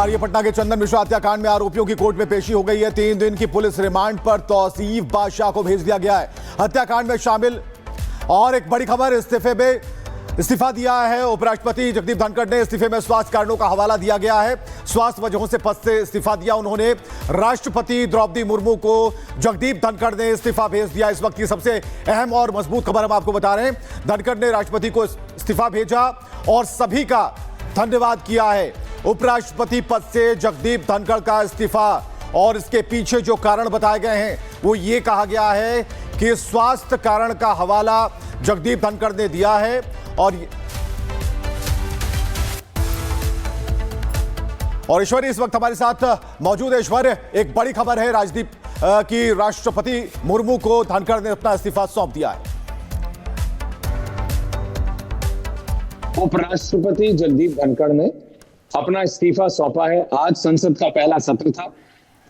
नमस्कार। ये पटना के चंदन मिश्रा हत्याकांड में आरोपियों की कोर्ट में पेशी हो गई है। 3 दिन की पुलिस रिमांड पर तौसीफ बादशाह को भेज दिया गया है। हत्याकांड में शामिल और एक बड़ी खबर, इस्तीफा दिया है उपराष्ट्रपति जगदीप धनखड़ ने। इस्तीफे में स्वास्थ्य कारणों का हवाला दिया गया है। स्वास्थ्य वजहों से पद से इस्तीफा दिया उन्होंने। राष्ट्रपति द्रौपदी मुर्मू को जगदीप धनखड़ ने इस्तीफा भेज दिया। इस वक्त की सबसे अहम और मजबूत खबर हम आपको बता रहे हैं। धनखड़ ने राष्ट्रपति को इस्तीफा भेजा और सभी का धन्यवाद किया है। उपराष्ट्रपति पद से जगदीप धनखड़ का इस्तीफा और इसके पीछे जो कारण बताए गए हैं वो ये कहा गया है कि स्वास्थ्य कारण का हवाला जगदीप धनखड़ ने दिया है। और ईश्वरी इस वक्त हमारे साथ मौजूद है। ईश्वर, एक बड़ी खबर है राजदीप की राष्ट्रपति मुर्मू को धनखड़ ने अपना इस्तीफा सौंप दिया है। उपराष्ट्रपति जगदीप धनखड़ ने अपना इस्तीफा सौंपा है। आज संसद का पहला सत्र था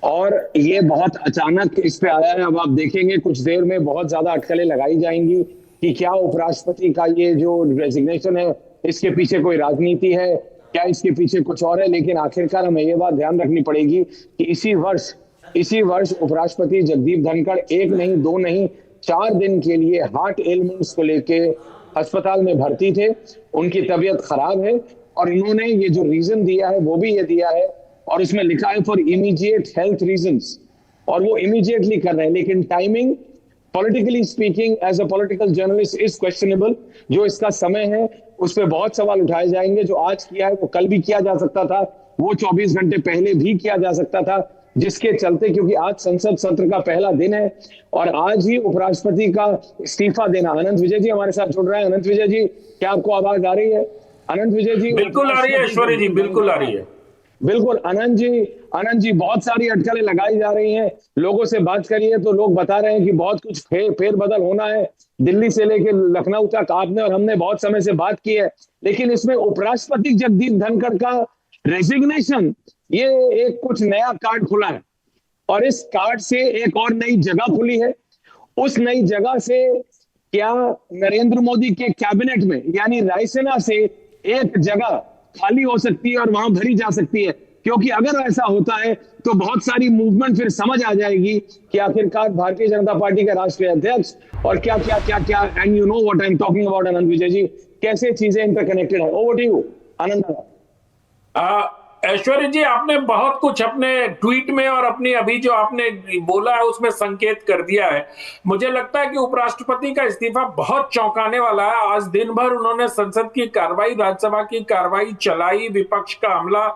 और ये बहुत अचानक इस पे आया है। अब आप देखेंगे कुछ देर में बहुत ज्यादा अटकलें लगाई जाएंगी कि क्या उपराष्ट्रपति का ये जो रेजिग्नेशन है इसके पीछे कोई राजनीति है, क्या इसके पीछे कुछ और है। लेकिन आखिरकार हमें ये बात ध्यान रखनी पड़ेगी कि इसी वर्ष उपराष्ट्रपति जगदीप धनखड़ 1 नहीं 2 नहीं 4 दिन के लिए हार्ट एलिमेंट्स को लेके अस्पताल में भर्ती थे। उनकी तबीयत खराब है और इन्होंने ये जो रीजन दिया है वो भी ये दिया है और उसमें लिखा है फॉर इमीडिएट हेल्थ रीजंस, और वो इमीडिएटली कर रहे हैं। लेकिन timing politically speaking as a political journalist is questionable. जो इसका समय है उस पर बहुत सवाल उठाए जाएंगे। जो आज किया है वो कल भी किया जा सकता था, वो 24 घंटे पहले भी किया जा सकता था, जिसके चलते क्योंकि आज संसद सत्र का पहला दिन है और आज ही उपराष्ट्रपति का इस्तीफा देना। अनंत विजय जी हमारे साथ जुड़ रहे हैं। अनंत विजय जी, क्या आपको आवाज आ रही है? अनंत विजय जी बिल्कुल आ रही है। ऐश्वर्य जी बिल्कुल आ रही है। बिल्कुल। अनंत जी बहुत सारी अटकलें लगाई जा रही हैं। लोगों से बात करिए तो लोग बता रहे हैं कि बहुत कुछ फेरबदल होना है। दिल्ली से लेकर लखनऊ तक आपने और हमने बहुत समय से बात की है, लेकिन इसमें उपराष्ट्रपति जगदीप धनखड़ का रेजिग्नेशन, ये एक कुछ नया कार्ड खुला है और इस कार्ड से एक और नई जगह खुली है। उस नई जगह से क्या नरेंद्र मोदी के कैबिनेट में यानी रायसेना से एक जगह खाली हो सकती है और वहां भरी जा सकती है, क्योंकि अगर ऐसा होता है तो बहुत सारी मूवमेंट फिर समझ आ जाएगी कि आखिरकार भारतीय जनता पार्टी के राष्ट्रीय अध्यक्ष और क्या क्या क्या क्या and you know what I am talking about. Anant Vijay ji, कैसे चीजें इंटरकनेक्टेड है। Over to you Anant. Aishwarya ji, आपने बहुत कुछ अपने ट्वीट में और अपनी अभी जो आपने बोला है उसमें संकेत कर दिया है। मुझे लगता है कि उपराष्ट्रपति का इस्तीफा बहुत चौंकाने वाला है। आज दिन भर उन्होंने संसद की कार्रवाई, राज्यसभा की कार्रवाई चलाई, विपक्ष का हमला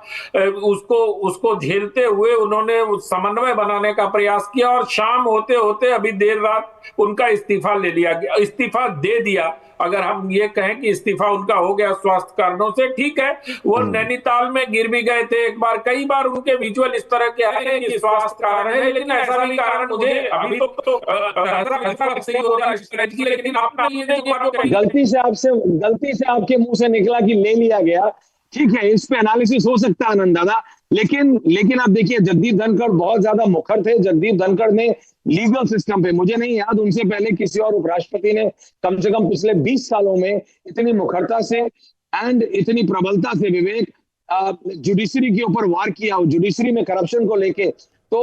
उसको झेलते हुए उन्होंने समन्वय बनाने का प्रयास किया और शाम होते होते अभी देर रात उनका इस्तीफा ले लिया गया, इस्तीफा दे दिया। अगर हम ये कहें कि इस्तीफा उनका हो गया स्वास्थ्य कारणों से, ठीक है। वो नैनीताल में गिर भी गए थे एक बार, कई बार उनके विजुअल इस तरह के आए हैं कि स्वास्थ्य कारण है, लेकिन ऐसा भी कारण मुझे अभी तो गलती से आपके मुंह से निकला कि ले लिया गया। ठीक है, इस पे एनालिसिस हो सकता है आनंद दादा, लेकिन आप देखिए जगदीप धनखड़ बहुत ज्यादा मुखर थे। जगदीप धनखड़ ने लीगल सिस्टम पे, मुझे नहीं याद उनसे पहले किसी और उपराष्ट्रपति ने कम से कम पिछले 20 सालों में इतनी मुखरता से एंड इतनी प्रबलता से विवेक जुडिशरी के ऊपर वार किया हो, जुडिशरी में करप्शन को लेके। तो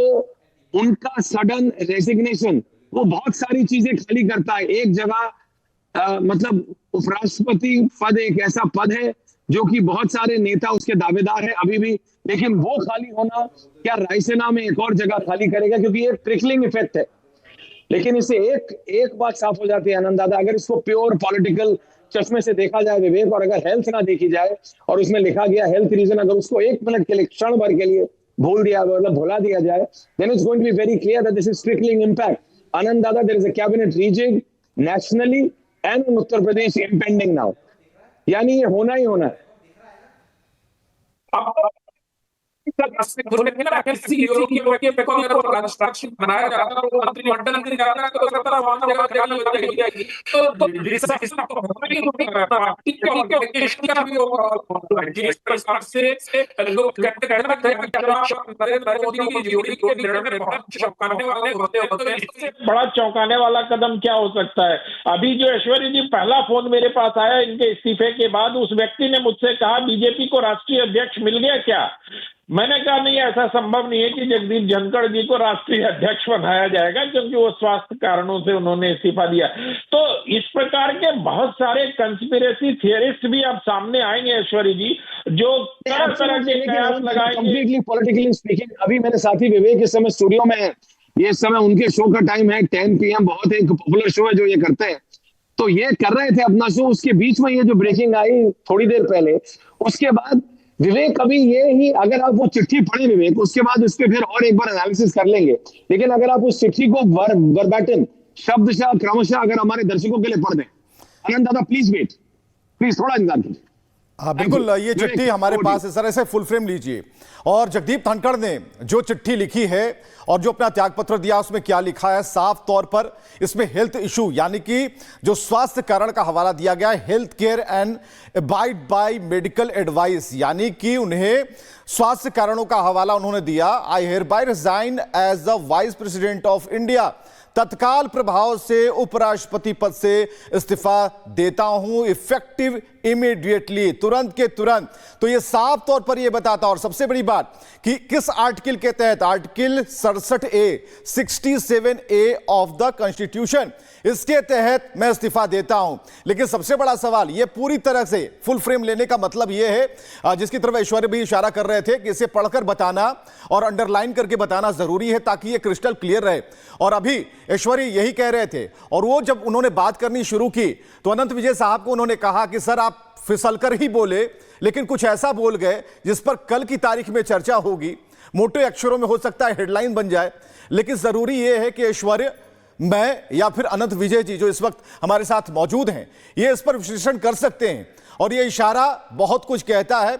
उनका सडन रेजिग्नेशन वो बहुत सारी चीजें खाली करता है। एक जगह मतलब उपराष्ट्रपति पद एक ऐसा पद है जो कि बहुत सारे नेता उसके दावेदार हैं अभी भी, लेकिन वो खाली होना क्या रायसेना में एक और जगह खाली करेगा, क्योंकि ये ट्रिकलिंग इफेक्ट है। लेकिन इससे एक बात साफ हो जाती है आनंद दादा, अगर इसको प्योर पॉलिटिकल चश्मे से देखा जाए विवेक, और अगर हेल्थ ना देखी जाए और उसमें लिखा गया हेल्थ रीजन, अगर उसको 1 मिनट के लिए, क्षण भर के लिए भुला दिया जाए, then it's going to be very clear that this is trickling impact. Anand Dada, there is a cabinet rejig nationally and in Uttar Pradesh impending now, यानी ये होना ही होना है। बड़ा चौंकाने वाला कदम क्या हो सकता है? अभी जो ऐश्वर्य जी पहला फोन मेरे पास आया इनके इस्तीफे के बाद, उस व्यक्ति ने मुझसे कहा बीजेपी को राष्ट्रीय अध्यक्ष मिल गया क्या? मैंने कहा नहीं, ऐसा संभव नहीं है कि जगदीप धनखड़ जी को राष्ट्रीय अध्यक्ष बनाया जाएगा, क्योंकि वो स्वास्थ्य कारणों से उन्होंने इस्तीफा दिया। तो इस प्रकार के बहुत सारे कंस्पिरेसी थियरिस्ट भी अब सामने आएंगे ऐश्वर्य जी, जो तरह तरह के कयास लगाएंगे। कंप्लीटली पॉलिटिकली स्पीकिंग, अभी मेरे साथी विवेक इस समय स्टूडियो में है, ये इस समय उनके शो का टाइम है 10 PM, बहुत एक पॉपुलर शो है जो ये करते हैं, तो ये कर रहे थे अपना शो, उसके बीच में ये जो ब्रेकिंग आई थोड़ी देर पहले, उसके बाद विवेक अभी ये ही, अगर आप वो चिट्ठी पढ़े विवेक, उसके बाद उस पर फिर और एक बार एनालिसिस कर लेंगे, लेकिन अगर आप उस चिट्ठी को वर्बैटिम शब्दशः क्रमशः अगर हमारे दर्शकों के लिए पढ़ दें, आनंद दादा प्लीज वेट, प्लीज थोड़ा इंतजार कीजिए। हाँ बिल्कुल, ये चिट्ठी हमारे पास है सर, ऐसे फुल फ्रेम लीजिए। और जगदीप धनखड़ ने जो चिट्ठी लिखी है और जो अपना त्यागपत्र दिया, उसमें क्या लिखा है, साफ तौर पर इसमें हेल्थ इशू यानी कि जो स्वास्थ्य कारण का हवाला दिया गया है, health care and abide by medical advice, यानी कि उन्हें स्वास्थ्य कारणों का हवाला उन्होंने दिया। I hereby resign as the vice president of India, तत्काल प्रभाव से उपराष्ट्रपति पद से इस्तीफा देता हूं, इफेक्टिव इमीडिएटली, तुरंत के तुरंत। तो ये साफ तौर पर ये बताता, और सबसे बड़ी बात कि किस आर्टिकल के तहत, article 67A of the constitution, इसके तहत मैं इस्तीफा देता हूं। लेकिन सबसे बड़ा सवाल, ये पूरी तरह से फुल फ्रेम लेने का मतलब यह है, जिसकी तरफ ऐश्वर्य भी इशारा कर रहे थे, कि इसे पढ़कर बताना और अंडरलाइन करके बताना जरूरी है ताकि ये क्रिस्टल क्लियर रहे। और अभी ऐश्वर्य यही कह रहे थे, और वो जब उन्होंने बात करनी शुरू की तो अनंत विजय साहब को उन्होंने कहा कि सर आप फिसलकर ही बोले, लेकिन कुछ ऐसा बोल गए जिस पर कल की तारीख में चर्चा होगी, मोटे अक्षरों में हो सकता है हेडलाइन बन जाए। लेकिन जरूरी यह है कि ऐश्वर्य, मैं या फिर अनंत विजय जी जो इस वक्त हमारे साथ मौजूद हैं, ये इस पर विश्लेषण कर सकते हैं, और ये इशारा बहुत कुछ कहता है।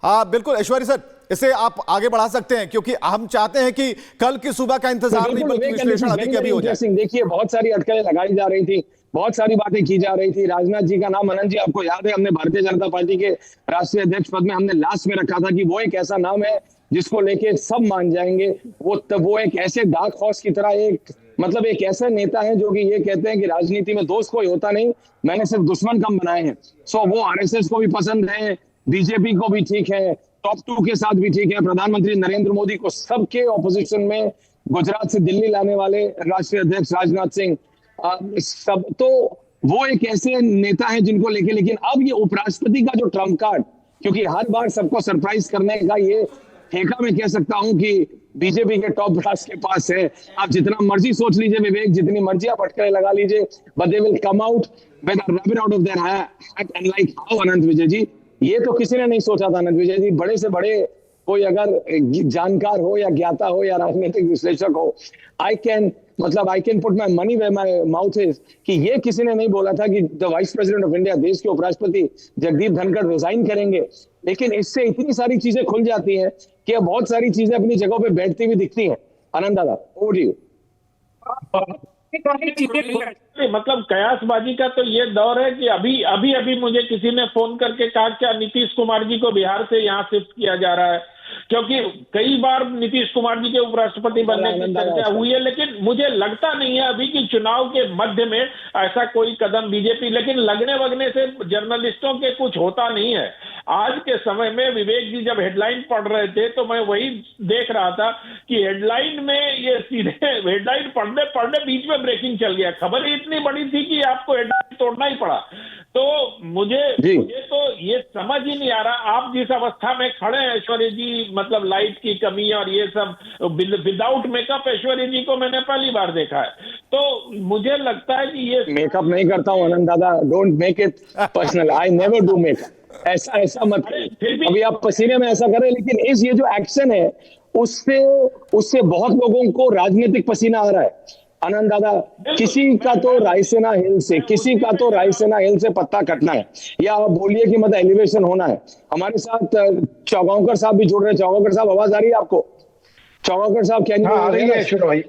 बिल्कुल ऐश्वर्य सर, इसे आप आगे बढ़ा सकते हैं, क्योंकि हम चाहते हैं कि कल की सुबह का इंतजार नहीं बल्कि विश्लेषण अभी के अभी हो जाए। देखिए, बहुत सारी अटकलें लगाई जा रही थी, बहुत सारी बातें की जा रही थी। राजनाथ जी का नाम, अनंत जी आपको याद है, हमने भारतीय जनता पार्टी के राष्ट्रीय अध्यक्ष पद में हमने लास्ट में रखा था कि वो एक ऐसा नाम है जिसको लेके सब मान जाएंगे। वो एक ऐसे डार्क हॉर्स की तरह, एक मतलब एक ऐसा नेता है जो कि ये कहते हैं कि राजनीति में दोस्त कोई होता नहीं, मैंने सिर्फ दुश्मन कम बनाए हैं। सो वो आरएसएस को भी पसंद है, बीजेपी को भी ठीक है, टॉप 2 के साथ भी ठीक है, प्रधानमंत्री नरेंद्र मोदी को सबके ऑपोजिशन में गुजरात से दिल्ली लाने वाले राष्ट्रीय अध्यक्ष राजनाथ सिंह, सब तो वो एक ऐसे नेता है जिनको लेके। लेकिन अब ये उपराष्ट्रपति का जो ट्रम्प कार्ड, क्योंकि हर बार सबको सरप्राइज करने का ये ठेका मैं कह सकता हूं कि बीजेपी के टॉप ब्रास के पास है। आप जितना मर्जी सोच लीजिए विवेक, जितनी मर्जी आप अटकलें लगा लीजिए, but they will come out with a rabbit out of their hat and like how. Anant Vijay ji, ये तो किसी ने नहीं सोचा था अनंत विजय जी, बड़े से बड़े कोई अगर जानकार हो या ज्ञाता हो या राजनीतिक विश्लेषक हो, I can put my money where my mouth is, कि ये किसी ने नहीं बोला था कि the vice president of India, देश के उपराष्ट्रपति जगदीप धनखड़ रिजाइन करेंगे। लेकिन इससे इतनी सारी चीजें खुल जाती हैं कि अब बहुत सारी चीजें अपनी जगह पे बैठती हुई दिखती हैं। आनंद दादा, ओवर टू यू। मतलब कयासबाजी का तो ये दौर है कि अभी मुझे किसी ने फोन करके कहा क्या नीतीश कुमार जी को बिहार से यहाँ शिफ्ट किया जा रहा है, क्योंकि कई बार नीतीश कुमार जी के उपराष्ट्रपति बनने की चर्चा हुई है, लेकिन मुझे लगता नहीं है अभी कि चुनाव के मध्य में ऐसा कोई कदम बीजेपी, लेकिन लगने वगने से जर्नलिस्टों के कुछ होता नहीं है। आज के समय में विवेक जी जब हेडलाइन पढ़ रहे थे तो मैं वही देख रहा था कि हेडलाइन में ये सीधे हेडलाइन पढ़ने बीच में ब्रेकिंग चल गया। खबर ही इतनी बड़ी थी कि आपको हेडलाइन तोड़ना ही पड़ा। तो मुझे तो ये समझ ही नहीं आ रहा, आप जिस अवस्था में खड़े हैं ऐश्वर्य जी, मतलब लाइट की कमी और ये सब, विदाउट मेकअप ऐश्वर्य जी को मैंने पहली बार देखा है। तो मुझे लगता है कि ये मेकअप नहीं करता हूँ आनंद दादा, don't make it personal, I never do makeup, ऐसा मत। अभी आप पसीने में ऐसा करें, लेकिन ये जो एक्शन है उससे बहुत लोगों को राजनीतिक पसीना आ रहा है। आनंद दादा, किसी का तो रायसेना हिल से पत्ता कटना है, या आप बोलिए कि मतलब एलिवेशन होना है। हमारे साथ चौगांवकर साहब भी जुड़ रहे हैं। चौगांवकर साहब, आवाज आ रही है आपको? चौगांवकर साहब क्या आ रही है शुरू भाई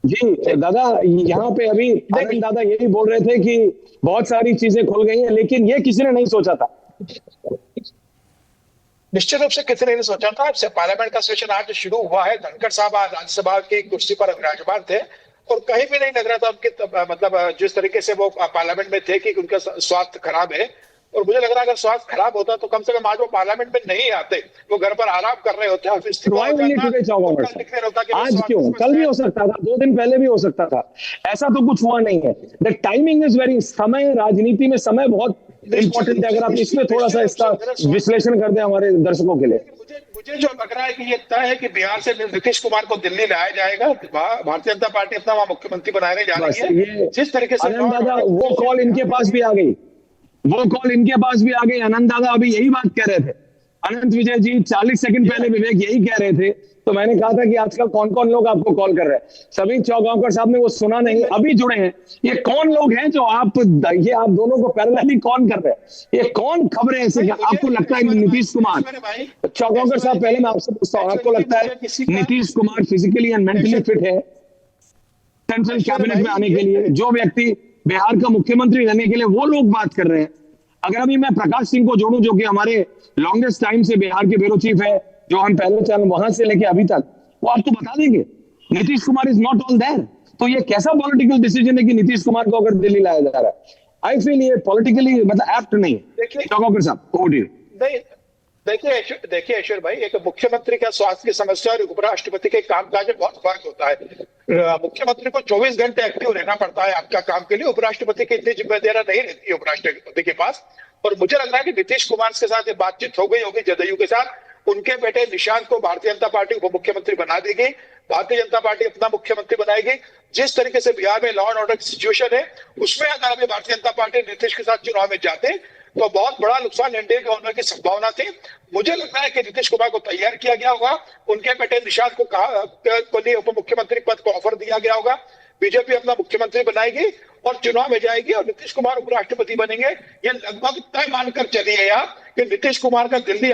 जी? दादा, यहाँ पे अभी आनंद दादा यही बोल रहे थे कि बहुत सारी चीजें खुल गई हैं, लेकिन ये किसी ने नहीं सोचा था। निश्चित रूप से किसी ने नहीं सोचा था। पार्लियामेंट का सेशन आज शुरू हुआ है, धनखड़ साहब आज राज्यसभा की कुर्सी पर विराजमान थे और कहीं भी नहीं लग रहा था उनके, मतलब जिस तरीके से वो पार्लियामेंट में थे कि उनका स्वास्थ्य खराब है, और मुझे लग रहा है अगर स्वास्थ्य खराब होता तो कम से कम आज वो पार्लियामेंट में नहीं आते, वो घर पर आराम कर रहे होते। आज क्यों? कल भी हो सकता था, 2 दिन पहले भी हो सकता था, ऐसा तो कुछ हुआ नहीं है। द टाइमिंग इज वेरी, समय, राजनीति में समय बहुत इंपॉर्टेंट है। अगर आप इसमें थोड़ा सा इसका विश्लेषण कर दें हमारे दर्शकों के लिए। मुझे जो लग रहा है कि ये तय है कि बिहार से नीतीश कुमार को दिल्ली लाया जाएगा, भारतीय जनता पार्टी अपना वहां मुख्यमंत्री बनाने जा रही है। जिस तरीके से आनंद दादा, वो कॉल इनके पास भी आ गई, आनंद दादा अभी यही बात कह रहे थे। अनंत विजय जी 40 सेकंड पहले विवेक यही कह रहे थे, तो मैंने कहा था कि आजकल कौन कौन लोग आपको कॉल कर रहे हैं। सभी चौगांवकर साहब ने वो सुना नहीं, अभी जुड़े हैं। ये कौन लोग हैं जो आप दोनों को पैरेलली कौन कर रहे हैं? ये कौन खबरें ऐसे आपको लगता है नीतीश कुमार? चौगांवकर साहब, पहले मैं आपसे पूछता हूँ, आपको लगता है Nitish Kumar physically and mentally fit है सेंट्रल कैबिनेट में आने के लिए? जो व्यक्ति बिहार का मुख्यमंत्री रहने के लिए वो लोग बात कर रहे हैं। अगर अभी मैं प्रकाश सिंह को जोड़ूं, जो कि हमारे लॉन्गेस्ट टाइम से बिहार के ब्यूरो चीफ है, जो हम पहले चैनल वहां से लेके अभी तक, वो आपको बता देंगे Nitish Kumar is not all there. तो ये कैसा पॉलिटिकल डिसीजन है कि नीतीश कुमार को अगर दिल्ली लाया जा रहा है? आई फील ये पॉलिटिकली मतलब एप्ट नहीं है। चौगांवकर साहब, ओवर टू यू। देखिए ईश्वर भाई, एक मुख्यमंत्री का स्वास्थ्य की समस्या और उपराष्ट्रपति के कामकाज में बहुत फर्क होता है। मुख्यमंत्री को 24 घंटे एक्टिव रहना पड़ता है आपका काम के लिए, उपराष्ट्रपति की इतनी जिम्मेदारियां नहीं रहती है उपराष्ट्रपति के पास। और मुझे लग रहा है कि नीतीश कुमार के साथ ये बातचीत हो गई होगी जदयू के साथ, उनके बेटे निशांत को भारतीय जनता पार्टी उप मुख्यमंत्री बना देगी, भारतीय जनता पार्टी अपना मुख्यमंत्री बनाएगी। जिस तरीके से बिहार में लॉ एंड ऑर्डर की सिचुएशन है, उसमें अगर अभी भारतीय जनता पार्टी नीतीश के साथ चुनाव में जाते तो बहुत बड़ा नुकसान एनडीए के होने की संभावना थी। मुझे लगता है कि नीतीश कुमार को तैयार किया गया होगा, उनके बेटे निशांत को लिए उप मुख्यमंत्री पद को ऑफर दिया गया होगा, बीजेपी अपना मुख्यमंत्री बनाएगी और चुनाव में जाएगी और नीतीश कुमार उपराष्ट्रपति बनेंगे। ये लगभग तय मानकर चलिए आप कि नीतीश कुमार का दिल्ली